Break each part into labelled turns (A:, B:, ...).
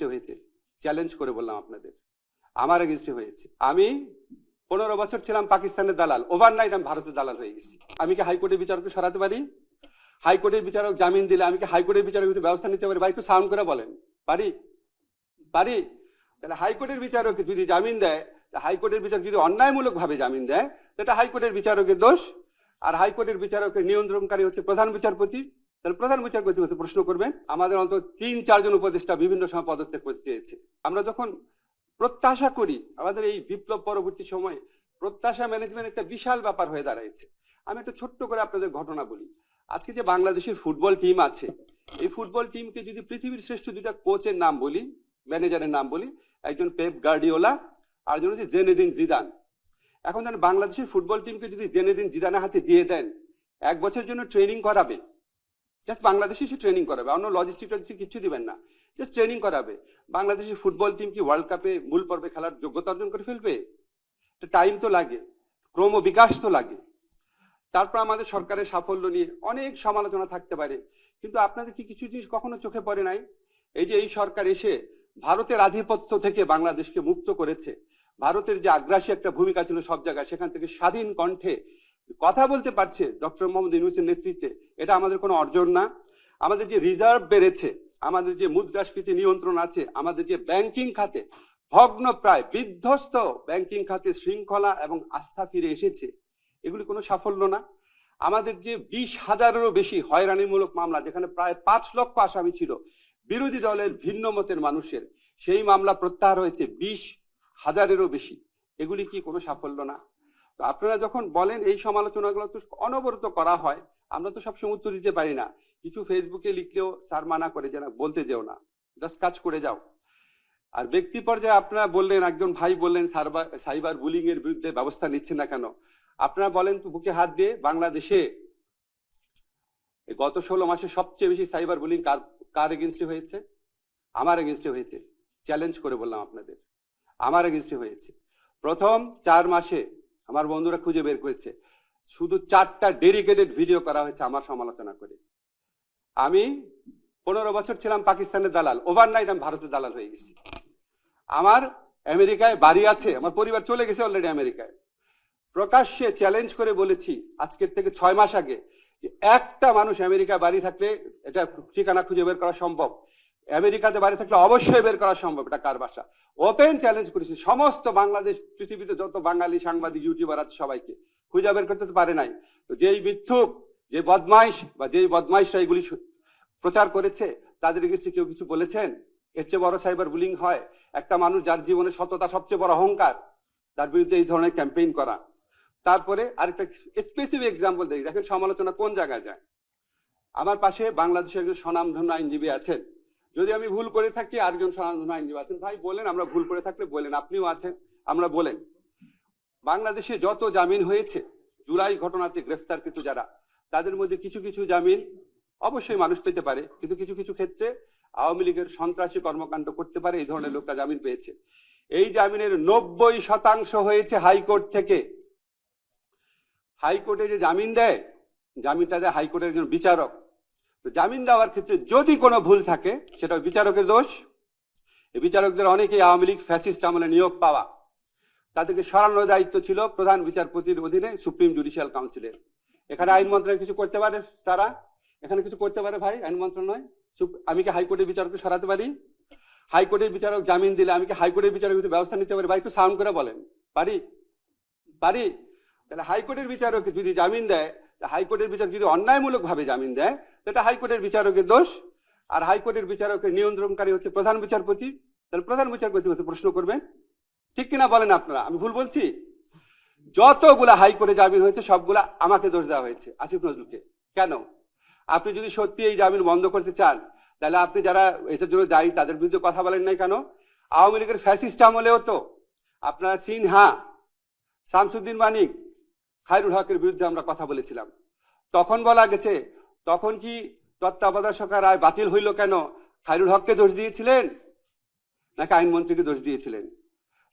A: এগেনস্টে হয়েছে, চ্যালেঞ্জ করে বললাম আপনাদের, আমার এগেনস্টে হয়েছে। আমি 15 বছর ছিলাম পাকিস্তানের দালাল, ওভারনাইট আমি ভারতের দালাল হয়ে গেছি। আমি কি হাইকোর্টের বিচারককে সরাতে পারি? হাইকোর্টের বিচারক জামিন দিলে আমি কি হাইকোর্টের বিচারক ব্যবস্থা নিতে পারি? ভাই একটু সাউন্ড করে বলেন, পারি? পারি? তাহলে হাইকোর্টের বিচারক যদি জামিন দেয়, হাইকোর্টের বিচারক যদি অন্যায়মূলক ভাবে জামিন দেয়, সেটা হাইকোর্টের বিচারকের দোষ। আর হাইকোর্টের বিচারকের নিয়ন্ত্রণকারী হচ্ছে প্রধান বিচারপতি। তাহলে প্রধান বিচারপতি হচ্ছে প্রশ্ন করবেন। আমাদের অন্তত 3-4 জন উপদেষ্টা বিভিন্ন সময় পদত্যাগ করতে চেয়েছে। আমরা যখন প্রত্যাশা করি, আমাদের এই বিপ্লব পরবর্তী সময়ে প্রত্যাশা ম্যানেজমেন্ট একটা বিশাল ব্যাপার হয়ে দাঁড়াইছে। আমি একটা ছোট্ট করে আপনাদের ঘটনা বলি। আজকে যে বাংলাদেশের ফুটবল টিম আছে, এই ফুটবল টিমকে যদি পৃথিবীর শ্রেষ্ঠ দুটা কোচের নাম বলি, ম্যানেজারের নাম বলি, একজন পেপ গার্ডিওলা আর একজন হচ্ছে জেনেদিন জিদান। এখন যেন বাংলাদেশের ফুটবল টিমকে যদি জেনেদিন জিদানের হাতে দিয়ে দেন, 1 বছরের জন্য ট্রেনিং করাবে, জাস্ট বাংলাদেশে সে ট্রেনিং করাবে, অন্য লজিস্টিক কিছু দিবেন না, জাস্ট ট্রেনিং করাবে। বাংলাদেশের ফুটবল টিম কি ওয়ার্ল্ড কাপে মূল পর্বে খেলার যোগ্যতা অর্জন করে ফেলবে? টাইম তো লাগে, ক্রম বিকাশ তো লাগে। তারপর আমাদের সরকারের সাফল্য নিয়ে অনেক সমালোচনা থাকতে পারে, কিন্তু আপনাদের কি কিছু জিনিস কখনো চোখে পড়ে নাই? এই যে এই সরকার এসে ভারতের আধিপত্য থেকে বাংলাদেশকে মুক্ত করেছে, ভারতের যে আগ্রাসী একটা ভূমিকা ছিল সব জায়গায়, সেখান থেকে স্বাধীন কণ্ঠে কথা বলতে পারছে ডক্টর মোহাম্মদ ইউনূসের নেতৃত্বে, এটা আমাদের কোনো অর্জন না? আমাদের যে রিজার্ভ বেড়েছে, আমাদের যে মুদ্রাস্ফীতি নিয়ন্ত্রণ আছে, আমাদের যে ব্যাংকিং খাতে ভগ্ন প্রায় বিধ্বস্ত ব্যাংকিং খাতে শৃঙ্খলা এবং আস্থা ফিরে এসেছে, এগুলি কোনো সাফল্য না? আমাদের যে 20,000-এরও বেশি হয়রানিমূলক মামলা, যেখানে প্রায় 5 লক্ষ আসামি ছিল বিরোধী দলের ভিন্ন মতের মানুষের, সেই মামলা প্রত্যাহার হয়েছে 20,000-এরও বেশি, এগুলি কি কোনো সাফল্য না? তো আপনারা যখন বলেন এই সমালোচনাগুলো তো অনবরত করা হয়, আমরা তো সবসময় উত্তর দিতে পারি না। কিছু ফেসবুকে লিখলেও স্যার মানা করে যে না বলতে যেও না, জাস্ট কাজ করে যাও। আর ব্যক্তি পর্যায়ে আপনারা বললেন, একজন ভাই বললেন সাইবার বুলিং এর বিরুদ্ধে ব্যবস্থা নিচ্ছেন না কেন? আপনারা বলেন তো বুকে হাত দিয়ে, বাংলাদেশে গত 16 মাসে সবচেয়ে বেশি সাইবার বুলিং কার এগেনস্টে হয়েছে? আমার এগেনস্টে হয়েছে, চ্যালেঞ্জ করে বললাম আপনাদের, আমার এগেনস্টে হয়েছে। প্রথম 4 মাসে আমার বন্ধুরা খুঁজে বের করেছে, শুধু 4টা ডেডিকেটেড ভিডিও করা হয়েছে আমার সমালোচনা করে। আমি 15 বছর ছিলাম পাকিস্তানের দালাল, ওভারনাইট আমি ভারতের দালাল হয়ে গেছি। আমার আমেরিকায় বাড়ি আছে, আমার পরিবার চলে গেছে অলরেডি আমেরিকায়। প্রকাশ্যে চ্যালেঞ্জ করে বলেছি আজকের থেকে 6 মাস আগে, যে একটা মানুষ আমেরিকায় বাড়ি থাকলে এটা ঠিকানা খুঁজে বের করা সম্ভব, আমেরিকাতে বাড়ি থাকলে অবশ্যই বের করা সম্ভব এটা কার বাসা। ওপেন চ্যালেঞ্জ করেছি সমস্ত বাংলাদেশ, পৃথিবীতে যত বাঙালি সাংবাদিক ইউটিউবার আছে সবাইকে, খুঁজে বের করতে পারে নাই। তো যেই মিথ্যুক, যে বদমাইশ বা যেই বদমাইশরা এগুলি প্রচার করেছে, তাদের এগেইনস্টে কেউ কিছু বলেছেন? এর চেয়ে বড় সাইবার বুলিং হয় একটা মানুষ যার জীবনে সততা সবচেয়ে বড় অহংকার, তার বিরুদ্ধে এই ধরনের ক্যাম্পেইন করা। তারপরে আরেকটা স্পেসিফিক এক্সাম্পল দেখি, দেখেন সমালোচনা কোন জায়গায় যায়। আমার পাশে বাংলাদেশের একজন স্বনামধন্য আইনজীবী আছেন, যদি আমি ভুল করে থাকি আরেকজন স্বনামধন্য আইনজীবী আছেন, ভাই বলেন, আমরা ভুল করে থাকলে বলেন, আপনিও আছেন, আমরা বলেন। বাংলাদেশে যত জামিন হয়েছে জুলাই ঘটনাতে গ্রেফতারকৃত যারা, তাদের মধ্যে কিছু কিছু জামিন অবশ্যই মানুষ পেতে পারে, কিন্তু কিছু কিছু ক্ষেত্রে আওয়ামী লীগের সন্ত্রাসী কর্মকাণ্ড করতে পারে, এই ধরনের লোকটা জামিন পেয়েছে। এই জামিনের 90% হয়েছে হাইকোর্ট থেকে। হাইকোর্টে যে জামিন দেয়, জামিনটা দেয় হাইকোর্টের একজন বিচারক। তো জামিন দেওয়ার ক্ষেত্রে যদি কোনো ভুল থাকে, সেটা বিচারকের দোষ। এই বিচারকদের অনেকেই আওয়ামী লীগ ফ্যাসিস্ট আমলে নিয়োগ পাওয়া, তাদেরকে সরানোর দায়িত্ব ছিল প্রধান বিচারপতির অধীনে সুপ্রিম জুডিশিয়াল কাউন্সিলের। এখানে আইন মন্ত্রণালয় কিছু করতে পারে? সারা এখানে কিছু করতে পারে ভাই আইন মন্ত্রণালয়? আমি কি হাইকোর্টের বিচারককে সরাতে পারি? হাইকোর্টের বিচারক জামিন দিলে আমি কি হাইকোর্টের বিচারক ব্যবস্থা নিতে পারি? ভাই একটু সাউন্ড করে বলেন, পারি? পারি? তাহলে হাইকোর্টের বিচারক যদি জামিন দেয়, হাইকোর্টের বিচারক যদি অন্যায়মূলক ভাবে জামিন দেয়, সেটা হাইকোর্টের বিচারকের দোষ। আর হাইকোর্টের বিচারকের নিয়ন্ত্রণকারী হচ্ছে প্রধান বিচারপতি। তাহলে প্রধান বিচারপতি হচ্ছে প্রশ্ন করবেন, ঠিক কিনা বলেন আপনারা? আমি ভুল বলছি? যতগুলা হাইকোর্টে জামিন হয়েছে সবগুলা আমাকে দোষ দেওয়া হয়েছে, আসিফ নজরুলকে। কেন? আপনি যদি সত্যি এই জামিন বন্ধ করতে চান, তাহলে আপনি যারা এটার জন্য দায়ী তাদের বিরুদ্ধে কথা বলেন নাই কেন? আওয়ামী লীগের ফ্যাসিস্ট আমলেও তো আপনারা সিনহা, শামসুদ্দিন মানিক, খায়রুল হকের বিরুদ্ধে আমরা কথা বলেছিলাম। তখন বলা গেছে, তখন কি তত্ত্বাবধায়ক সরকার রায় বাতিল হইল কেন? খায়রুল হককে দোষ দিয়েছিলেন নাকি আইনমন্ত্রীকে দোষ দিয়েছিলেন?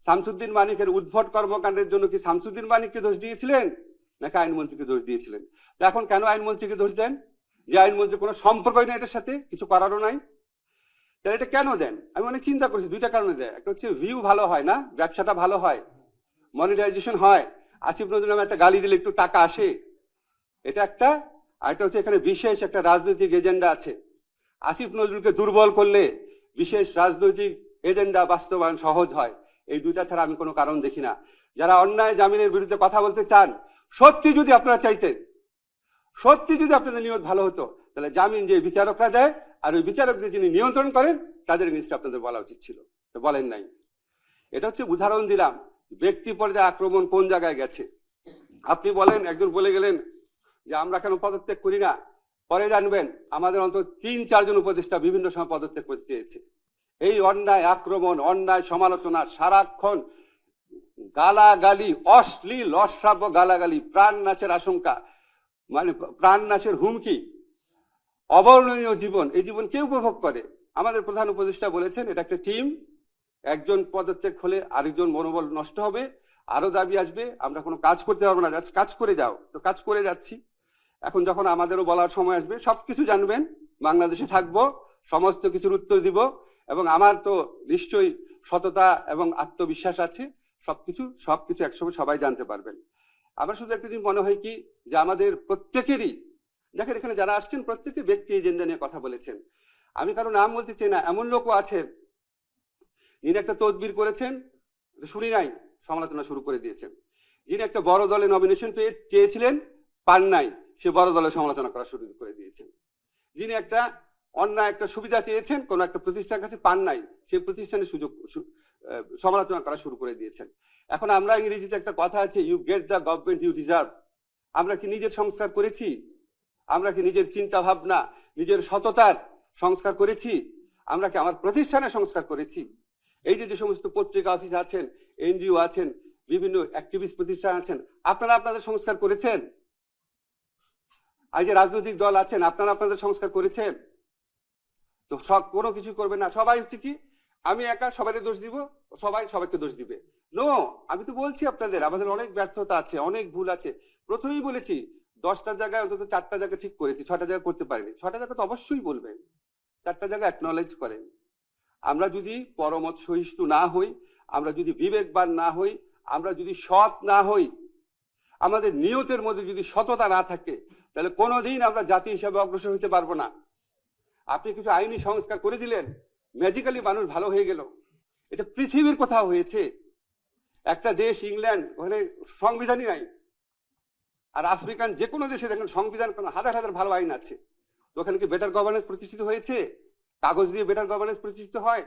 A: শামসুদ্দিন মানিকের উদ্ভট কর্মকাণ্ডের জন্য কি শামসুদ্দিন মানিককে দোষ দিয়েছিলেন নাকি আইনমন্ত্রীকে দোষ দিয়েছিলেন? তো এখন কেন আইনমন্ত্রীকে দোষ দেন? যে আইনমন্ত্রী কোনো সম্পর্কই নেই এটার সাথে, কিছু করারও নাই। তাহলে এটা কেন দেন? আমি অনেক চিন্তা করছি, দুইটা কারণে দেয়। একটা হচ্ছে ভিউ ভালো হয় না, ব্যবসাটা ভালো হয়, মনিটাইজেশন হয়, আসিফ নজরুল নামে একটা গালি দিলে একটু টাকা আসে, এটা একটা। আরেকটা হচ্ছে এখানে বিশেষ একটা রাজনৈতিক এজেন্ডা আছে। আসিফ নজরুলকে দুর্বল করলে বিশেষ রাজনৈতিক এজেন্ডা বাস্তবায়ন সহজ হয়। এই দুইটা ছাড়া আমি কোনো কারণ দেখি না। যারা অন্যায় জামিনের বিরুদ্ধে কথা বলতে চান, সত্যি যদি আপনারা চাইতেন, সত্যি যদি আপনাদের নিয়ত ভালো হতো, তাহলে জামিন যে বিচারকরা দেয় আর ওই বিচারকদের যিনি নিয়ন্ত্রণ করেন তাদের এগেইনস্টে আপনাদের বলা উচিত ছিল, বলেন নাই। এটা হচ্ছে উদাহরণ দিলাম ব্যক্তি পর্যায়ে আক্রমণ কোন জায়গায় গেছে। আপনি বলেন, একজন বলে গেলেন যে আমরা কেন পদত্যাগ করি না, পরে জানবেন আমাদের অন্তত 3-4 জন উপদেষ্টা বিভিন্ন সময় পদত্যাগ করতে চেয়েছে। এই অন্যায় আক্রমণ, অন্যায় সমালোচনা, সারাক্ষণ গালাগালি, অশ্লীল অশ্রাব্য গালাগালি, প্রাণ নাশের আশঙ্কা, মানে প্রাণ নাশের হুমকি, অবর্ণনীয় জীবন, এই জীবন কে উপভোগ করে? আমাদের প্রধান উপদেষ্টা বলেছেন এটা একটা টিম, একজন পদত্যাগ হলে আরেকজন মনোবল নষ্ট হবে, আরো দাবি আসবে, আমরা কোনো কাজ করতে পারবো না, কাজ করে যাও। তো কাজ করে যাচ্ছি। এখন যখন আমাদেরও বলার সময় আসবে, সবকিছু জানবেন, বাংলাদেশে থাকবো, সমস্ত কিছুর উত্তর দিব, এবং আমার তো নিশ্চয়ই সততা এবং আত্মবিশ্বাস আছে, সবকিছু একসময় সবাই জানতে পারবেন। আমার শুধু একটা জিনিস মনে হয় কি, যে আমাদের প্রত্যেকেরই, দেখেন এখানে যারা আসছেন প্রত্যেকে ব্যক্তি এজেন্ডা নিয়ে কথা বলেছেন। আমি কারো নাম বলতে চাই না, এমন লোকও আছেন যিনি একটা তদবির করেছেন, শুনি নাই, সমালোচনা শুরু করে দিয়েছেন। যিনি একটা বড় দলে নমিনেশন চেয়েছিলেন, পান নাই, সে বড় দলের সমালোচনা করা শুরু করে দিয়েছেন। যিনি একটা অন্যায় একটা সুবিধা চেয়েছেন কোন একটা প্রতিষ্ঠানের কাছে, পান নাই, সেই প্রতিষ্ঠানের সমালোচনা করা শুরু করে দিয়েছেন। এখন আমরা ইংরেজিতে একটা কথা আছে, you get the government you deserve. আমরা কি নিজের সংস্কার করেছি? আমরা কি নিজের চিন্তা ভাবনা, নিজের সততার সংস্কার করেছি? আমরা কি আমার প্রতিষ্ঠানের সংস্কার করেছি? এই যে সমস্ত পত্রিকা অফিস আছেন, এনজিও আছেন, বিভিন্ন অ্যাক্টিভিস্ট প্রতিষ্ঠান আছেন, আপনারা আপনাদের সংস্কার করেছেন? এই যে রাজনৈতিক দল আছেন, আপনারা আপনাদের সংস্কার করেছেন? তো সব কোনো কিছু করবে না, সবাই হচ্ছে কি আমি একা সবাইকে দোষ দিব, সবাই সবাইকে দোষ দিবে। নো, আমি তো বলছি আপনাদের আমাদের অনেক ব্যর্থতা আছে, অনেক ভুল আছে। প্রথমেই বলেছি 10টা জায়গায় অন্তত 4টা জায়গা ঠিক করেছি, 6টা জায়গা করতে পারিনি। 6টা জায়গা তো অবশ্যই বলবেন, 4টা জায়গা অ্যাকনলেজ করেন। আমরা যদি পরমত সহিষ্ণু না হই, আমরা যদি বিবেকবান না হই, আমরা যদি সৎ না হই, আমাদের নিয়তের মধ্যে যদি সততা না থাকে, তাহলে কোনোদিন আমরা জাতি হিসেবে অগ্রসর হতে পারবো না। আপনি কিছু আইনি সংস্কার করে দিলেন, ম্যাজিক্যালি মানুষ ভালো হয়ে গেল, এটা পৃথিবীর কোথাও হয়েছে? একটা দেশ ইংল্যান্ড, ওখানে সংবিধানই নাই, আর আফ্রিকান যে কোনো দেশে দেখেন সংবিধান, হাজার হাজার ভালো আইন আছে, তো ওখানে কি বেটার গভর্নেন্স প্রতিষ্ঠিত হয়েছে? কাগজ দিয়ে বেটার গভর্নেন্স প্রতিষ্ঠিত হয়?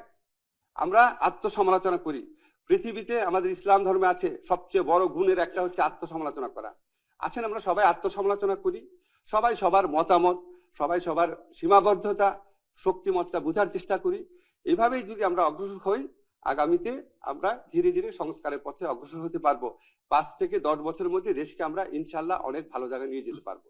A: আমরা আত্মসমালোচনা করি। পৃথিবীতে আমাদের ইসলাম ধর্মে আছে সবচেয়ে বড় গুণের একটা হচ্ছে আত্মসমালোচনা করা। আছেন, আমরা সবাই আত্মসমালোচনা করি, সবাই সবার মতামত, সবাই সবার সীমাবদ্ধতা, শক্তিমত্তা বোঝার চেষ্টা করি। এইভাবেই যদি আমরা অগ্রসর হই, আগামীতে আমরা ধীরে ধীরে সংস্কারের পথে অগ্রসর হতে পারবো। 5 থেকে 10 বছরের মধ্যে দেশকে আমরা ইনশাল্লাহ অনেক ভালো জায়গায় নিয়ে যেতে পারবো।